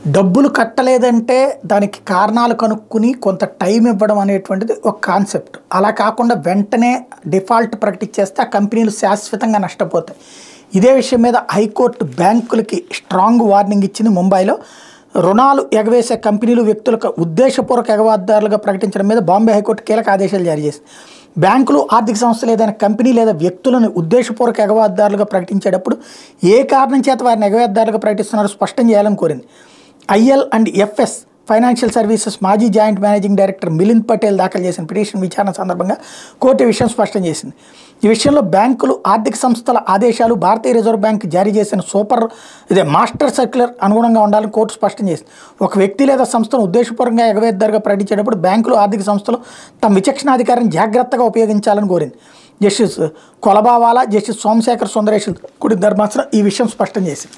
డబ్బులు కట్టలేదంటే దానికి కారణాలు కనుక్కుని కొంత టైం ఇవ్వడం అనేటువంటిది ఒక కాన్సెప్ట్. అలా కాకుండా వెంటనే డిఫాల్ట్ ప్రకటించేస్తే ఆ కంపెనీలు శాశ్వతంగా నష్టపోతాయి. ఇదే విషయం మీద హైకోర్టు బ్యాంకులకి స్ట్రాంగ్ వార్నింగ్ ఇచ్చింది. ముంబైలో రుణాలు ఎగవేసే కంపెనీలు వ్యక్తులకు ఉద్దేశపూర్వక ఎగవేతదారులుగా ప్రకటించడం మీద బాంబే హైకోర్టు కీలక ఆదేశాలు జారీ చేసింది. బ్యాంకులు, ఆర్థిక సంస్థలు ఏదైనా కంపెనీ లేదా వ్యక్తులను ఉద్దేశపూర్వక ఎగవేతదారులుగా ప్రకటించేటప్పుడు ఏ కారణం చేత వారిని ఎగవేతదారులుగా ప్రకటిస్తున్నారో స్పష్టం చేయాలని కోరింది. IL&FS ఫైనాన్షియల్ సర్వీసెస్ మాజీ joint managing director Milind Patel దాఖలు చేసిన పిటిషన్ విచారణ సందర్భంగా కోర్టు ఈ విషయం స్పష్టం చేసింది. ఈ విషయంలో బ్యాంకులు, ఆర్థిక సంస్థల ఆదేశాలు భారతీయ రిజర్వ్ బ్యాంక్ జారీ చేసిన మాస్టర్ సర్క్యులర్ అనుగుణంగా ఉండాలని కోర్టు స్పష్టం చేసింది. ఒక వ్యక్తి లేదా సంస్థను ఉద్దేశపూర్వకంగా ఎగవేతదారుగా ప్రకటించేటప్పుడు బ్యాంకులు, ఆర్థిక సంస్థలు తమ విచక్షణాధికారాన్ని జాగ్రత్తగా ఉపయోగించాలని కోరింది. జస్టిస్ కొలబావాలా, జస్టిస్ సోమశేఖర్ సుందరేష్ కూడిన ధర్మాసనం ఈ విషయం స్పష్టం చేసింది.